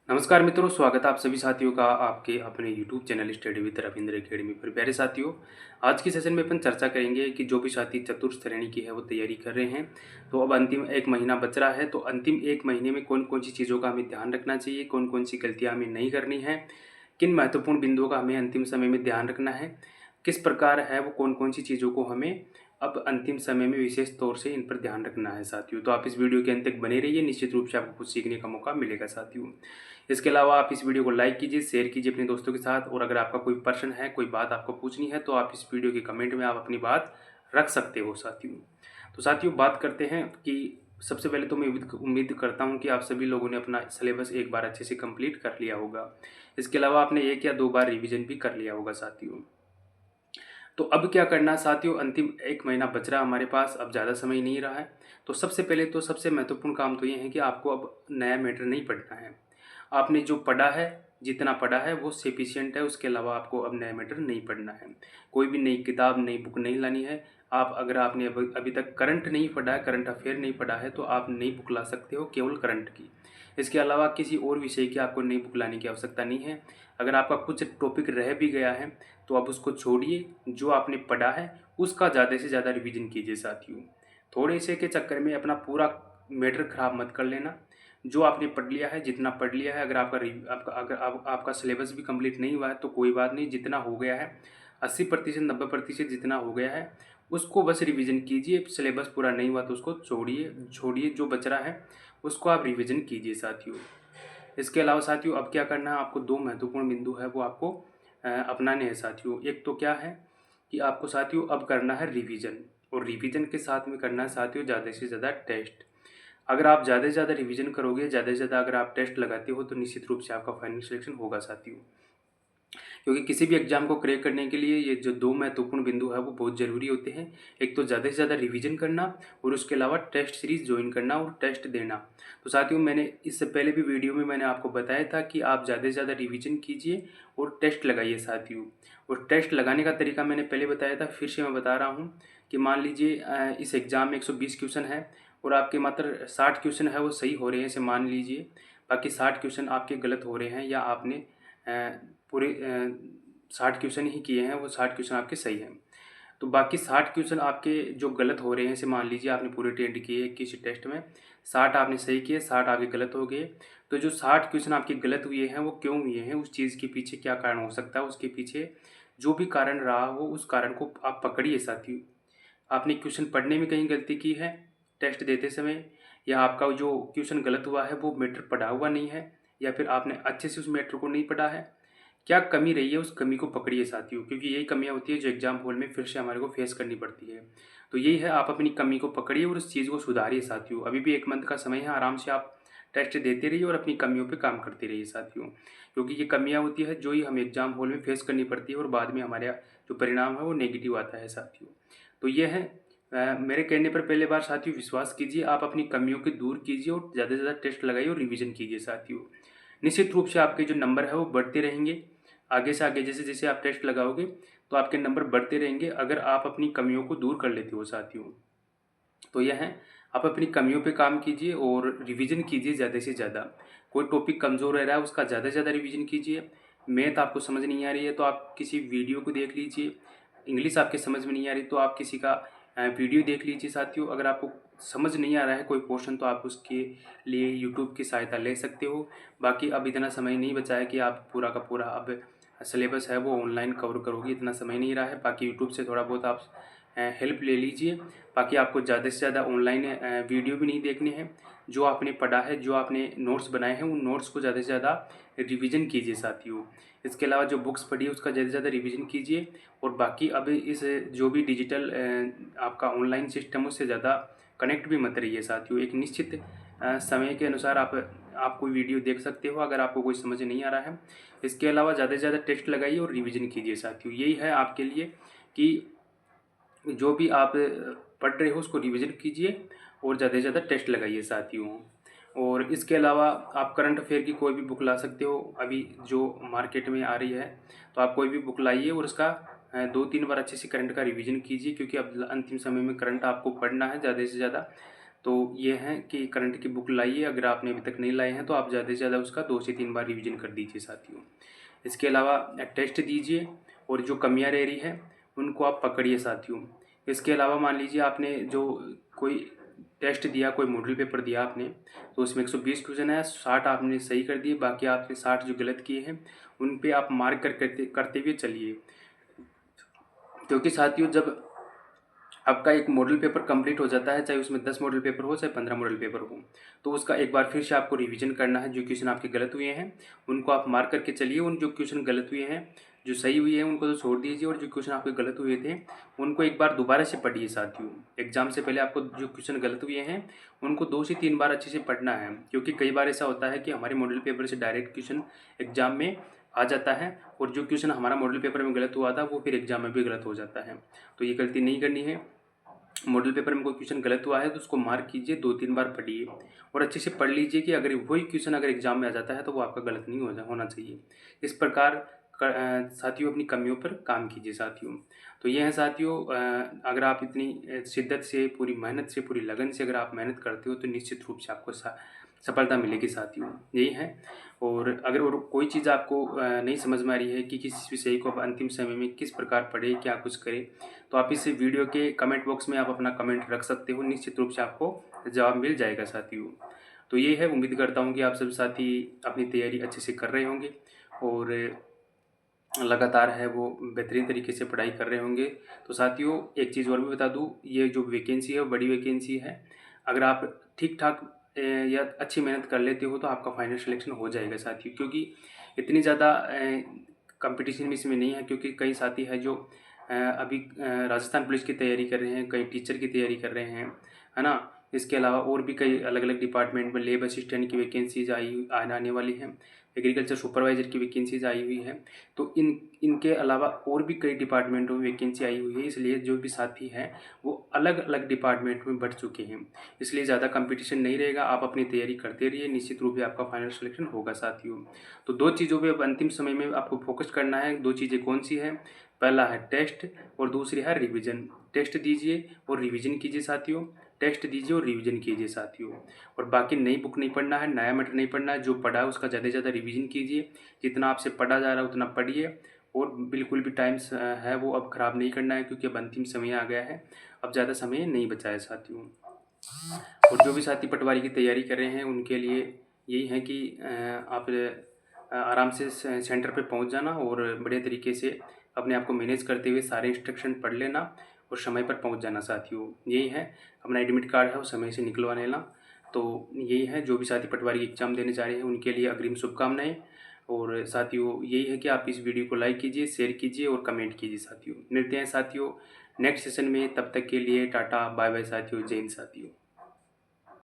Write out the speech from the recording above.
नमस्कार मित्रों, स्वागत है आप सभी साथियों का आपके अपने YouTube channel study with Ravindra academy पर। प्यारे साथियों, आज की सेशन में अपन चर्चा करेंगे कि जो भी साथी चतुर्थ श्रेणी की है वो तैयारी कर रहे हैं, तो अब अंतिम 1 महीना बच रहा है। तो अंतिम 1 महीने में कौन-कौन सी चीज़ों का हमें ध्यान रखना चाहिए, कौन-कौन सी गलतियाँ हमें नहीं करनी है, किन महत्वपूर्ण बिंदुओं का हमें अंतिम समय में ध्यान रखना है, किस प्रकार है वो कौन-कौन सी चीज़ों को हमें अब अंतिम समय में विशेष तौर से इन पर ध्यान रखना है साथियों। तो आप इस वीडियो के अंत तक बने रहिए, निश्चित रूप से आपको कुछ सीखने का मौका मिलेगा साथियों। इसके अलावा आप इस वीडियो को लाइक कीजिए, शेयर कीजिए अपने दोस्तों के साथ, और अगर आपका कोई प्रश्न है, कोई बात आपको पूछनी है, तो आप इस वीडियो के कमेंट में आप अपनी बात रख सकते हो साथियों। तो साथियों, बात करते हैं कि सबसे पहले तो मैं उम्मीद करता हूँ कि आप सभी लोगों ने अपना सिलेबस एक बार अच्छे से कंप्लीट कर लिया होगा। इसके अलावा आपने 1 या 2 बार रिवीजन भी कर लिया होगा साथियों। तो अब क्या करना है साथियों, अंतिम 1 महीना बच रहा है हमारे पास, अब ज़्यादा समय नहीं रहा है। तो सबसे पहले तो सबसे महत्वपूर्ण काम तो ये है कि आपको अब नया मैटर नहीं पढ़ना है। आपने जो पढ़ा है, जितना पढ़ा है वो सफिशिएंट है, उसके अलावा आपको अब नया मैटर नहीं पढ़ना है। कोई भी नई किताब, नई बुक नहीं लानी है। आप अगर आपने अभी तक करंट नहीं पढ़ा है, करंट अफेयर नहीं पढ़ा है, तो आप नई बुक ला सकते हो केवल करंट की। इसके अलावा किसी और विषय की आपको नई बुक लाने की आवश्यकता नहीं है। अगर आपका कुछ टॉपिक रह भी गया है तो आप उसको छोड़िए, जो आपने पढ़ा है उसका ज़्यादा से ज़्यादा रिवीजन कीजिए साथियों। थोड़े से के चक्कर में अपना पूरा मैटर खराब मत कर लेना। जो आपने पढ़ लिया है, जितना पढ़ लिया है, अगर आपका सिलेबस भी कंप्लीट नहीं हुआ है तो कोई बात नहीं, जितना हो गया है 80% 90% जितना हो गया है उसको बस रिवीजन कीजिए। सिलेबस पूरा नहीं हुआ तो उसको छोड़िए, जो बच रहा है उसको आप रिवीजन कीजिए साथियों। इसके अलावा साथियों, अब क्या करना है, आपको 2 महत्वपूर्ण बिंदु है वो आपको अपनाने हैं साथियों। एक तो क्या है कि आपको साथियों अब करना है रिवीजन, और रिवीजन के साथ में करना है साथियों ज़्यादा से ज़्यादा टेस्ट। अगर आप ज़्यादा से ज़्यादा रिवीजन करोगे, ज़्यादा से ज़्यादा अगर आप टेस्ट लगाते हो, तो निश्चित रूप से आपका फाइनल सिलेक्शन होगा साथियों। क्योंकि किसी भी एग्जाम को क्रैक करने के लिए ये जो 2 महत्वपूर्ण बिंदु है वो बहुत ज़रूरी होते हैं। एक तो ज़्यादा से ज़्यादा रिवीजन करना, और उसके अलावा टेस्ट सीरीज़ ज्वाइन करना और टेस्ट देना। तो साथियों, मैंने इससे पहले भी वीडियो में मैंने आपको बताया था कि आप ज़्यादा से ज़्यादा रिवीजन कीजिए और टेस्ट लगाइए साथियों। और टेस्ट लगाने का तरीका मैंने पहले बताया था, फिर से मैं बता रहा हूँ कि मान लीजिए इस एग्ज़ाम में 120 क्वेश्चन है और आपके मात्र 60 क्वेश्चन है वो सही हो रहे हैं, ऐसे मान लीजिए। बाकी 60 क्वेश्चन आपके गलत हो रहे हैं, या आपने पूरे 60 क्वेश्चन ही किए हैं, वो 60 क्वेश्चन आपके सही हैं। तो बाकी 60 क्वेश्चन आपके जो गलत हो रहे हैं, जैसे मान लीजिए आपने पूरे अटेंड किए किसी टेस्ट में, 60 आपने सही किए, 60 आपके गलत हो गए। तो जो 60 क्वेश्चन आपके गलत हुए हैं वो क्यों हुए हैं, उस चीज़ के पीछे क्या कारण हो सकता है, उसके पीछे जो भी कारण रहा हो उस कारण को आप पकड़िए साथियों। आपने क्वेश्चन पढ़ने में कहीं गलती की है टेस्ट देते समय, या आपका जो क्वेश्चन गलत हुआ है वो मैटर पढ़ा हुआ नहीं है, या फिर आपने अच्छे से उस मैटर को नहीं पढ़ा है, क्या कमी रही है उस कमी को पकड़िए साथियों। क्योंकि यही कमियां होती है जो एग्जाम हॉल में फिर से हमारे को फेस करनी पड़ती है। तो यही है, आप अपनी कमी को पकड़िए और उस चीज़ को सुधारिए साथियों। अभी भी 1 मंथ का समय है, आराम से आप टेस्ट देते रहिए और अपनी कमियों पे काम करते रहिए साथियों। क्योंकि ये कमियां होती है जो ही हम एग्जाम हॉल में फेस करनी पड़ती है, और बाद में हमारे जो परिणाम है वो नेगेटिव आता है साथियों। तो ये है, मेरे कहने पर पहले बार साथियों विश्वास कीजिए, आप अपनी कमियों को दूर कीजिए और ज़्यादा से ज़्यादा टेस्ट लगाइए और रिवीजन कीजिए साथियों। निश्चित रूप से आपके जो नंबर है वो बढ़ते रहेंगे। आगे से आगे जैसे जैसे आप टेस्ट लगाओगे तो आपके नंबर बढ़ते रहेंगे, अगर आप अपनी कमियों को दूर कर लेते हो साथियों। तो यह है, आप अपनी कमियों पे काम कीजिए और रिवीजन कीजिए ज़्यादा से ज़्यादा। कोई टॉपिक कमज़ोर रह रहा है उसका ज़्यादा से ज़्यादा रिवीजन कीजिए। मैथ आपको समझ नहीं आ रही है तो आप किसी वीडियो को देख लीजिए। इंग्लिश आपके समझ में नहीं आ रही तो आप किसी का वीडियो देख लीजिए साथियों। अगर आपको समझ नहीं आ रहा है कोई पोर्शन तो आप उसके लिए यूट्यूब की सहायता ले सकते हो। बाकी अब इतना समय नहीं बचा है कि आप पूरा का पूरा अब सिलेबस है वो ऑनलाइन कवर करोगे, इतना समय नहीं रहा है। बाकी यूट्यूब से थोड़ा बहुत आप हेल्प ले लीजिए। बाकी आपको ज़्यादा से ज़्यादा ऑनलाइन वीडियो भी नहीं देखने हैं। जो आपने पढ़ा है, जो आपने नोट्स बनाए हैं, उन नोट्स को ज़्यादा से ज़्यादा रिवीजन कीजिए साथियों। इसके अलावा जो बुक्स पढ़ी है उसका ज़्यादा से ज़्यादा रिवीजन कीजिए। और बाकी अब इस जो भी डिजिटल आपका ऑनलाइन सिस्टम उससे ज़्यादा कनेक्ट भी मत रहिए साथियों। एक निश्चित समय के अनुसार आप कोई वीडियो देख सकते हो अगर आपको कोई समझ नहीं आ रहा है। इसके अलावा ज़्यादा से ज़्यादा टेस्ट लगाइए और रिवीजन कीजिए साथियों। यही है आपके लिए कि जो भी आप पढ़ रहे हो उसको रिवीजन कीजिए और ज़्यादा से ज़्यादा टेस्ट लगाइए साथियों। और इसके अलावा आप करंट अफेयर की कोई भी बुक ला सकते हो अभी जो मार्केट में आ रही है। तो आप कोई भी बुक लाइए और उसका 2-3 बार अच्छे से करंट का रिवीजन कीजिए, क्योंकि अब अंतिम समय में करंट आपको पढ़ना है ज़्यादा से ज़्यादा। तो ये है कि करंट की बुक लाइए, अगर आपने अभी तक नहीं लाए हैं तो आप ज़्यादा से ज़्यादा उसका 2 से 3 बार रिवीजन कर दीजिए साथियों। इसके अलावा टेस्ट दीजिए और जो कमियां रह रही हैं उनको आप पकड़िए साथियों। इसके अलावा मान लीजिए आपने जो कोई टेस्ट दिया, कोई मॉडल पेपर दिया आपने, तो उसमें 120 क्वेश्चन है, 60 आपने सही कर दिए, बाकी आपने 60 जो गलत किए हैं उन पे आप मार्क करते करते हुए चलिए। क्योंकि साथियों जब आपका एक मॉडल पेपर कंप्लीट हो जाता है, चाहे उसमें 10 मॉडल पेपर हो, चाहे 15 मॉडल पेपर हो, तो उसका एक बार फिर से आपको रिवीजन करना है। जो क्वेश्चन आपके गलत हुए हैं उनको आप मार्क करके चलिए, उन जो क्वेश्चन गलत हुए हैं, जो सही हुए हैं उनको तो छोड़ दीजिए, और जो क्वेश्चन आपके गलत हुए थे उनको एक बार दोबारा से पढ़िए साथियों। एग्जाम से पहले आपको जो क्वेश्चन गलत हुए हैं उनको 2 से 3 बार अच्छे से पढ़ना है, क्योंकि कई बार ऐसा होता है कि हमारे मॉडल पेपर से डायरेक्ट क्वेश्चन एग्जाम में आ जाता है, और जो क्वेश्चन हमारा मॉडल पेपर में गलत हुआ था वो फिर एग्जाम में भी गलत हो जाता है। तो ये गलती नहीं करनी है। मॉडल पेपर में कोई क्वेश्चन गलत हुआ है तो उसको मार्क कीजिए, 2-3 बार पढ़िए और अच्छे से पढ़ लीजिए कि अगर वही क्वेश्चन अगर एग्जाम में आ जाता है तो वो आपका गलत नहीं होना चाहिए। इस प्रकार साथियों अपनी कमियों पर काम कीजिए साथियों। तो ये है साथियों, अगर आप इतनी शिद्दत से, पूरी मेहनत से, पूरी लगन से अगर आप मेहनत करते हो तो निश्चित रूप से आपको सफलता मिलेगी साथियों। यही है। और अगर और कोई चीज़ आपको नहीं समझ में आ रही है कि किस विषय को आप अंतिम समय में किस प्रकार पढ़े, क्या कुछ करें, तो आप इस वीडियो के कमेंट बॉक्स में आप अपना कमेंट रख सकते हो, निश्चित रूप से आपको जवाब मिल जाएगा साथियों। तो ये है, उम्मीद करता हूँ कि आप सभी साथी अपनी तैयारी अच्छे से कर रहे होंगे और लगातार है वो बेहतरीन तरीके से पढ़ाई कर रहे होंगे। तो साथियों एक चीज़ और भी बता दूँ, ये जो वैकेंसी है वो बड़ी वैकेंसी है। अगर आप ठीक ठाक या अच्छी मेहनत कर लेते हो तो आपका फाइनल सिलेक्शन हो जाएगा साथियों, क्योंकि इतनी ज़्यादा कंपटीशन भी इसमें नहीं है। क्योंकि कई साथी है जो अभी राजस्थान पुलिस की तैयारी कर रहे हैं, कई टीचर की तैयारी कर रहे हैं, है ना। इसके अलावा और भी कई अलग अलग डिपार्टमेंट में लेब असिस्टेंट की वैकेंसीज आने वाली हैं, एग्रीकल्चर सुपरवाइजर की वैकेंसीज आई हुई है। तो इनके अलावा और भी कई डिपार्टमेंटों में वैकेंसी आई हुई है, इसलिए जो भी साथी हैं वो अलग अलग डिपार्टमेंट में बढ़ चुके हैं, इसलिए ज़्यादा कंपटीशन नहीं रहेगा। आप अपनी तैयारी करते रहिए, निश्चित रूप से आपका फाइनल सिलेक्शन होगा साथियों। तो 2 चीज़ों पे अब अंतिम समय में आपको फोकस करना है। 2 चीज़ें कौन सी है? पहला है टेस्ट और दूसरी है रिवीजन। टेस्ट दीजिए और रिवीजन कीजिए साथियों। टेस्ट दीजिए और रिवीजन कीजिए साथियों। और बाकी नई बुक नहीं पढ़ना है, नया मैटर नहीं पढ़ना है, जो पढ़ा है उसका ज़्यादा से ज़्यादा रिवीजन कीजिए। जितना आपसे पढ़ा जा रहा है उतना पढ़िए, और बिल्कुल भी टाइम है वो अब ख़राब नहीं करना है, क्योंकि अब अंतिम समय आ गया है, अब ज़्यादा समय नहीं बचा है साथियों। और जो भी साथी पटवारी की तैयारी कर रहे हैं उनके लिए यही है कि आप आराम से सेंटर पे पहुंच जाना और बढ़िया तरीके से अपने आप को मैनेज करते हुए सारे इंस्ट्रक्शन पढ़ लेना और समय पर पहुंच जाना साथियों। यही है, अपना एडमिट कार्ड है वो समय से निकलवा लेना। तो यही है, जो भी साथी पटवारी की एग्ज़ाम देने जा रहे हैं उनके लिए अग्रिम शुभकामनाएं। और साथियों यही है कि आप इस वीडियो को लाइक कीजिए, शेयर कीजिए और कमेंट कीजिए साथियों। मिलते हैं साथियों नेक्स्ट सेशन में, तब तक के लिए टाटा बाय बाय साथियों, जय हिंद साथियों।